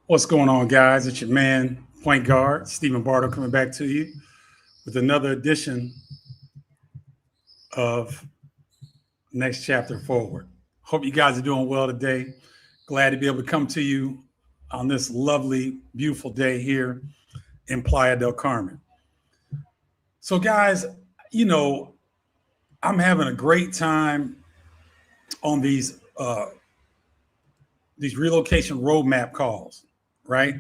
What's going on, guys? It's your man, point guard, Stephen Bardo, coming back to you with another edition of Next Chapter Forward. Hope you guys are doing well today. Glad to be able to come to you on this lovely, beautiful day here in Playa del Carmen. So, guys, I'm having a great time on these relocation roadmap calls, right?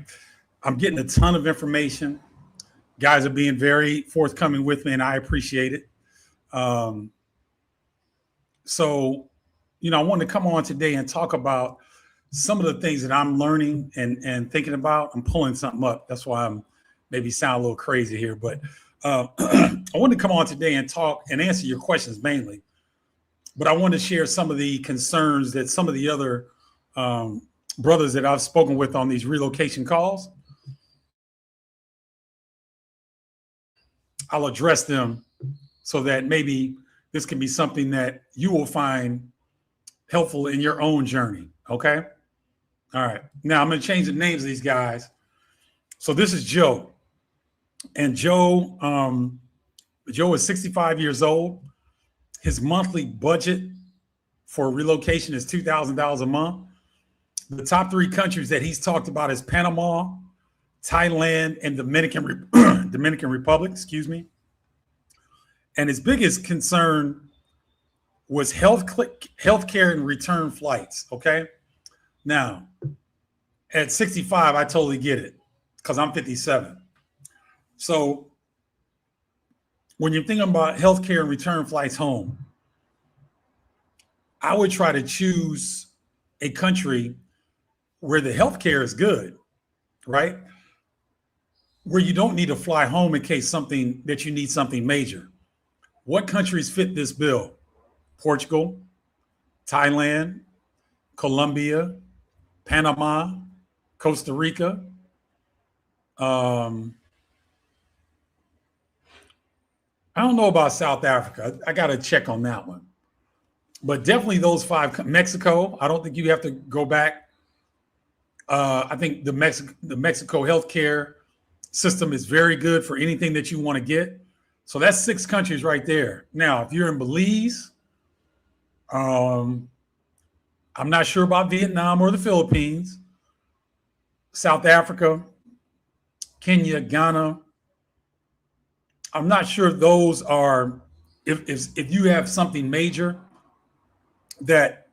I'm getting a ton of information. Guys are being very forthcoming with me, and I appreciate it. I wanted to come on today and talk about some of the things that I'm learning and thinking about. I'm pulling something up. That's why I'm maybe sound a little crazy here, but I wanted to come on today and talk and answer your questions mainly. But I want to share some of the concerns that some of the other brothers that I've spoken with on these relocation calls. I'll address them so that maybe this can be something that you will find helpful in your own journey. Okay. All right. Now I'm going to change the names of these guys. So this is Joe. And Joe is 65 years old. His monthly budget for relocation is $2,000 a month. The top three countries that he's talked about is Panama, Thailand, and Dominican Republic, excuse me. And his biggest concern was healthcare and return flights, okay? Now, at 65, I totally get it because I'm 57. So when you're thinking about healthcare and return flights home, I would try to choose a country where the healthcare is good, right? Where you don't need to fly home in case you need something major. What countries fit this bill? Portugal, Thailand, Colombia, Panama, Costa Rica. I don't know about South Africa. I got to check on that one. But definitely those five. Mexico, I don't think you have to go back. I think the Mexico healthcare system is very good for anything that you want to get. So that's 6 countries right there. Now, if you're in Belize, I'm not sure about Vietnam or the Philippines, South Africa, Kenya, Ghana. I'm not sure those are, if you have something major that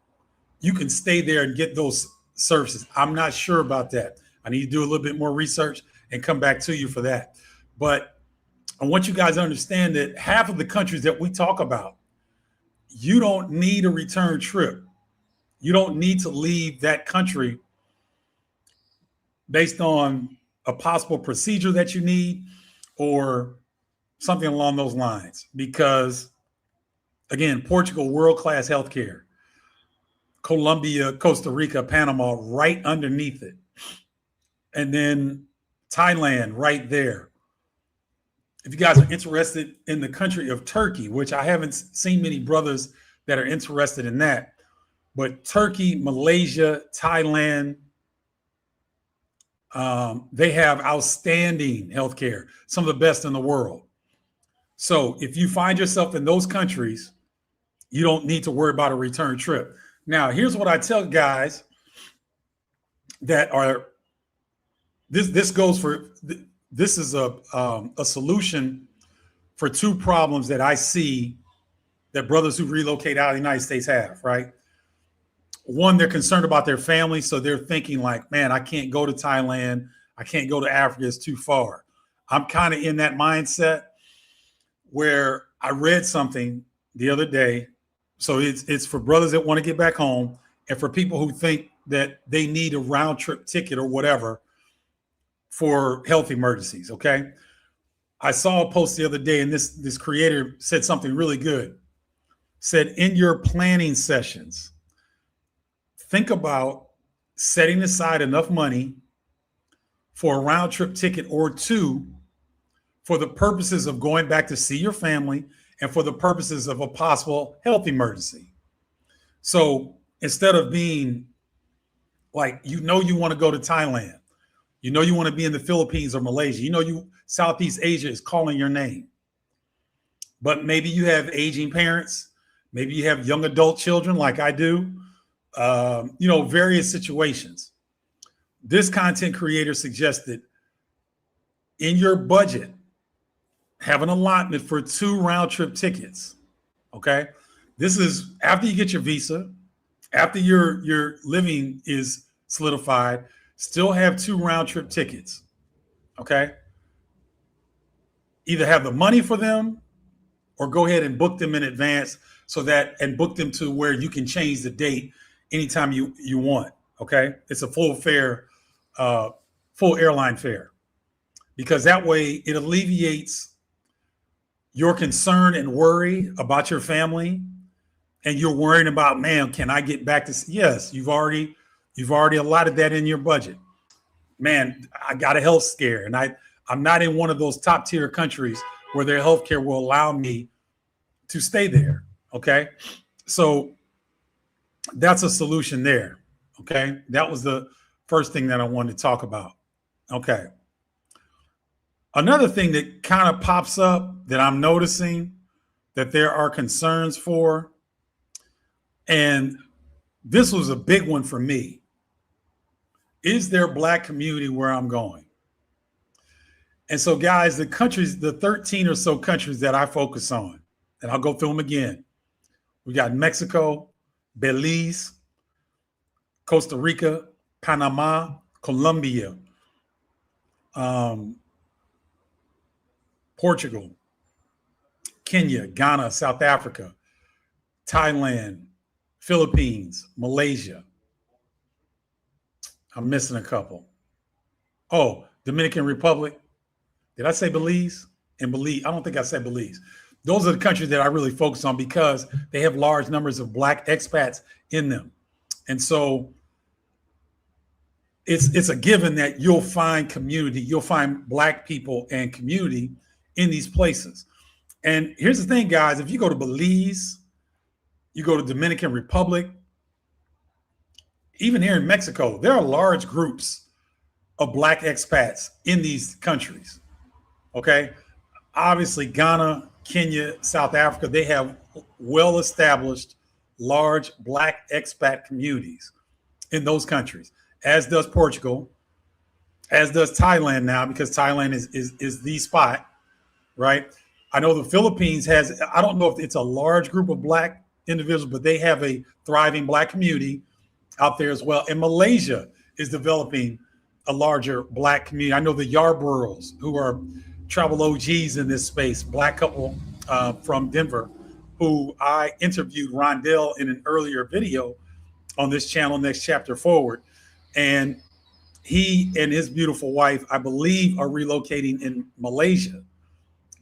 you can stay there and get those services. I'm not sure about that. I need to do a little bit more research and come back to you for that. But I want you guys to understand that half of the countries that we talk about, you don't need a return trip. You don't need to leave that country based on a possible procedure that you need or something along those lines. Because, again, Portugal, world-class healthcare. Colombia, Costa Rica, Panama, right underneath it. And then Thailand, right there. If you guys are interested in the country of Turkey, which I haven't seen many brothers that are interested in that, but Turkey, Malaysia, Thailand, they have outstanding healthcare, some of the best in the world. So if you find yourself in those countries, you don't need to worry about a return trip. Now, here's what I tell guys that are, this is a solution for 2 problems that I see that brothers who relocate out of the United States have, right? One, they're concerned about their family. So they're thinking like, man, I can't go to Thailand. I can't go to Africa. It's too far. I'm kind of in that mindset where I read something the other day. So it's for brothers that want to get back home and for people who think that they need a round trip ticket or whatever for health emergencies. Okay. I saw a post the other day and this creator said something really good. Said in your planning sessions, think about setting aside enough money for a round trip ticket or 2 for the purposes of going back to see your family and for the purposes of a possible health emergency. So instead of being like, you want to go to Thailand, You know you want to be in the Philippines or Malaysia. You know Southeast Asia is calling your name. But maybe you have aging parents. Maybe you have young adult children like I do. Various situations. This content creator suggested in your budget, have an allotment for 2 round trip tickets. Okay. This is after you get your visa, after your living is solidified, still have 2 round trip tickets. Okay. Either have the money for them or go ahead and book them in advance and book them to where you can change the date anytime you want. Okay. It's a full airline fare, because that way it alleviates your concern and worry about your family, and you're worrying about, man, can I get back to? Yes, you've already allotted that in your budget. Man, I got a health scare, and I'm not in one of those top tier countries where their healthcare will allow me to stay there. Okay, so that's a solution there. Okay, that was the first thing that I wanted to talk about. Okay. Another thing that kind of pops up that I'm noticing that there are concerns for, and this was a big one for me, is there a Black community where I'm going? And so, guys, the 13 or so countries that I focus on, and I'll go through them again. We got Mexico, Belize, Costa Rica, Panama, Colombia, Portugal, Kenya, Ghana, South Africa, Thailand, Philippines, Malaysia. I'm missing a couple. Oh, Dominican Republic. Did I say Belize? And Belize, I don't think I said Belize. Those are the countries that I really focus on because they have large numbers of Black expats in them. And so it's a given that you'll find community, you'll find Black people and community in these places. And here's the thing, guys, if you go to Belize, you go to Dominican Republic, even here in Mexico, there are large groups of Black expats in these countries. Okay. Obviously, Ghana, Kenya, South Africa, they have well-established, large Black expat communities in those countries, as does Portugal, as does Thailand now, because Thailand is the spot, right? I know the Philippines has, I don't know if it's a large group of Black individuals, but they have a thriving Black community out there as well. And Malaysia is developing a larger Black community. I know the Yarboroughs, who are travel OGs in this space, Black couple from Denver, who I interviewed Rondell in an earlier video on this channel, Next Chapter Forward. And he and his beautiful wife, I believe, are relocating in Malaysia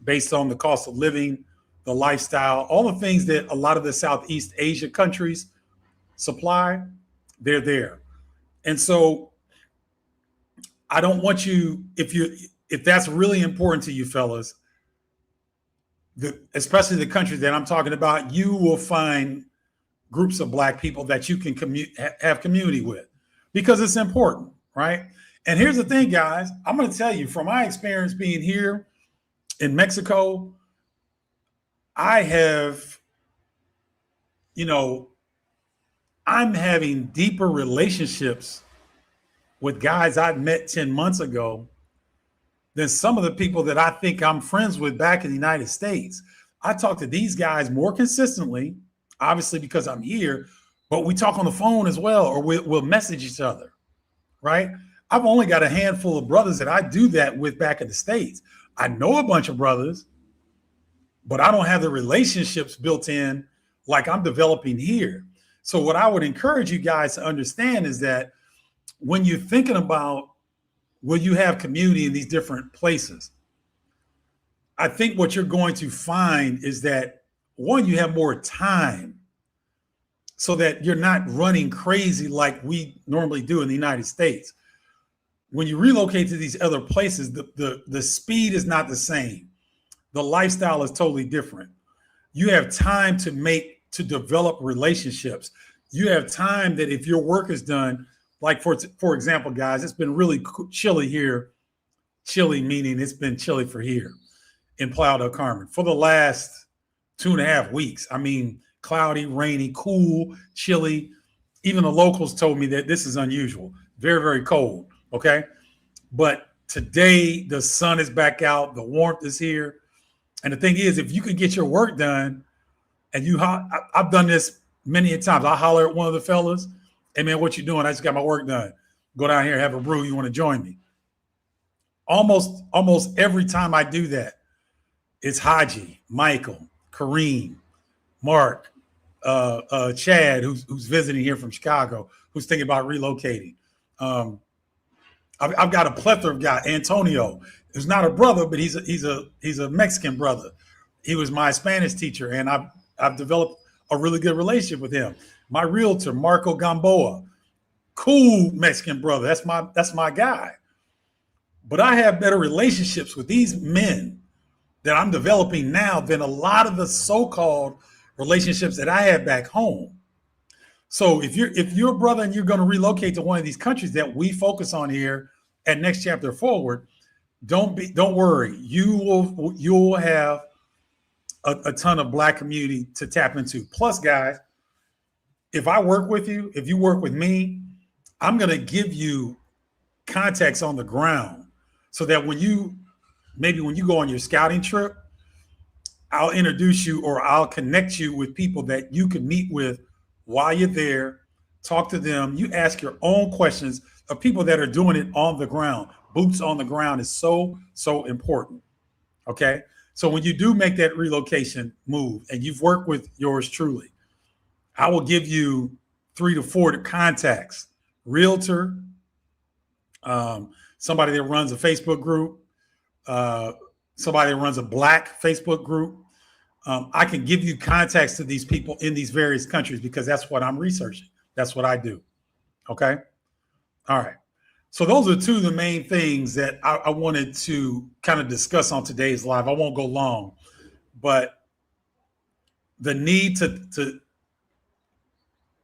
based on the cost of living, the lifestyle, all the things that a lot of the Southeast Asia countries supply, they're there. And so I don't want you, if that's really important to you fellas, especially the countries that I'm talking about, you will find groups of Black people that you can have community with, because it's important, right? And here's the thing, guys, I'm going to tell you from my experience being here in Mexico, I have, I'm having deeper relationships with guys I've met 10 months ago than some of the people that I think I'm friends with back in the United States. I talk to these guys more consistently, obviously because I'm here, but we talk on the phone as well, or we'll message each other, right? I've only got a handful of brothers that I do that with back in the States. I know a bunch of brothers, but I don't have the relationships built in like I'm developing here. So what I would encourage you guys to understand is that when you're thinking about, will you have community in these different places? I think what you're going to find is that, one, you have more time so that you're not running crazy like we normally do in the United States. When you relocate to these other places, the speed is not the same. The lifestyle is totally different. You have time to develop relationships. You have time that if your work is done, like for example, guys, it's been really chilly here. Chilly meaning it's been chilly for here in Playa del Carmen for the last 2.5 weeks. I mean, cloudy, rainy, cool, chilly. Even the locals told me that this is unusual. Very, very cold. Okay. But today the sun is back out. The warmth is here. And the thing is, if you can get your work done, and I've done this many a times. I holler at one of the fellas, hey man, what you doing? I just got my work done. Go down here, have a brew. You want to join me? Almost every time I do that, it's Haji, Michael, Kareem, Mark, Chad, who's visiting here from Chicago, who's thinking about relocating. I've got a plethora of guys. Antonio, who's not a brother, but he's a Mexican brother. He was my Spanish teacher, and I've developed a really good relationship with him. My realtor, Marco Gamboa, cool Mexican brother. That's my guy. But I have better relationships with these men that I'm developing now than a lot of the so-called relationships that I had back home. So if you're a brother and you're going to relocate to one of these countries that we focus on here at Next Chapter Forward, don't worry. You will have a ton of Black community to tap into. Plus, guys, if I work with you, if you work with me, I'm going to give you contacts on the ground so that when you go on your scouting trip, I'll introduce you or I'll connect you with people that you can meet with while you're there. Talk to them. You ask your own questions of people that are doing it on the ground. Boots on the ground is so, so important. Okay. So when you do make that relocation move and you've worked with yours truly, I will give you 3 to 4 contacts, realtor, somebody that runs a Facebook group, somebody that runs a Black Facebook group. I can give you contacts to these people in these various countries because that's what I'm researching. That's what I do. Okay. All right. So those are 2 of the main things that I wanted to kind of discuss on today's live. I won't go long, but the need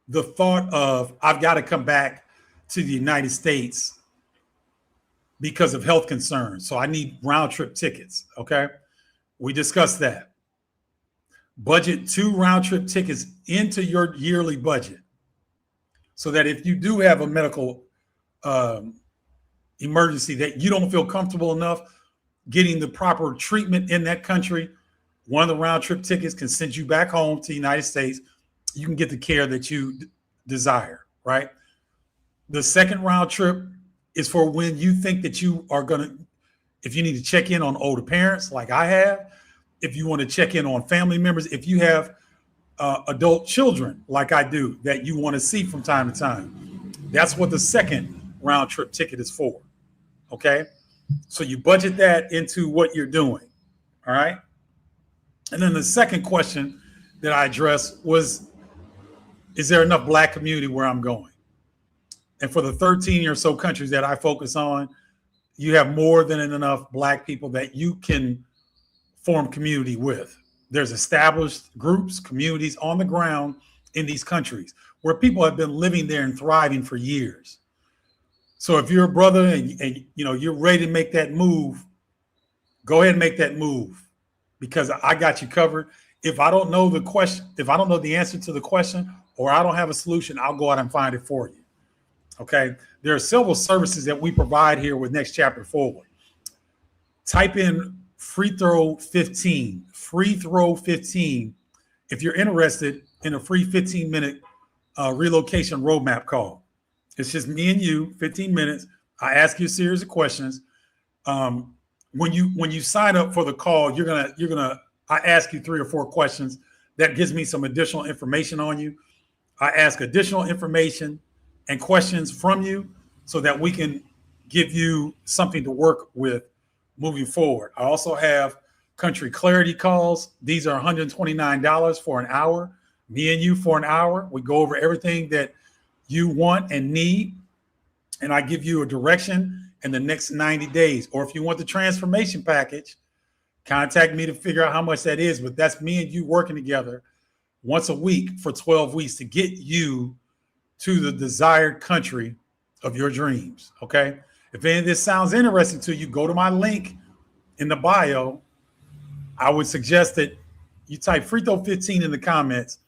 the thought of I've got to come back to the United States because of health concerns. So I need round trip tickets. Okay. We discussed that. Budget 2 round trip tickets into your yearly budget so that if you do have a medical emergency that you don't feel comfortable enough getting the proper treatment in that country, one of the round trip tickets can send you back home to the United States. You can get the care that you desire, right? The second round trip is for when you think that you are going to, if you need to check in on older parents like I have, if you want to check in on family members, if you have adult children like I do that you want to see from time to time, that's what the second round trip ticket is for. Okay. So you budget that into what you're doing. All right. And then the second question that I addressed was, is there enough Black community where I'm going? And for the 13 or so countries that I focus on, you have more than enough Black people that you can form community with. There's established groups, communities on the ground in these countries where people have been living there and thriving for years. So if you're a brother and you're ready to make that move, go ahead and make that move because I got you covered. If I don't know the question, if I don't know the answer to the question, or I don't have a solution, I'll go out and find it for you. Okay. There are several services that we provide here with Next Chapter Forward. Type in free throw 15 if you're interested in a free 15-minute relocation roadmap call. It's just me and you, 15 minutes. I ask you a series of questions. When you sign up for the call, I ask you 3 or 4 questions that gives me some additional information on you. I ask additional information and questions from you so that we can give you something to work with moving forward. I also have country clarity calls. These are $129 for an hour. Me and you for an hour. We go over everything that you want and need, and I give you a direction in the next 90 days. Or if you want the transformation package, contact me to figure out how much that is. But that's me and you working together once a week for 12 weeks to get you to the desired country of your dreams. Okay. If any of this sounds interesting to you, go to my link in the bio. I would suggest that you type free throw 15 in the comments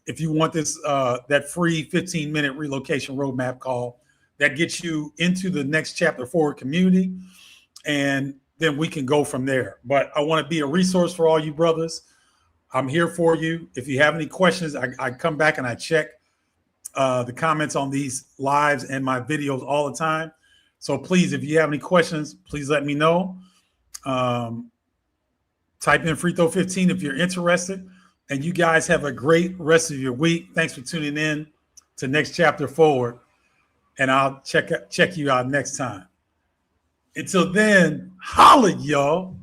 if you want this that free 15-minute relocation roadmap call that gets you into the next chapter forward community, and then we can go from there. But I want to be a resource for all you brothers. I'm here for you. If you have any questions, I come back and I check the comments on these lives and my videos all the time. So please, if you have any questions, please let me know. Type in free throw 15 if you're interested. And you guys have a great rest of your week. Thanks for tuning in to Next Chapter Forward. And I'll check you out next time. Until then, holla, y'all.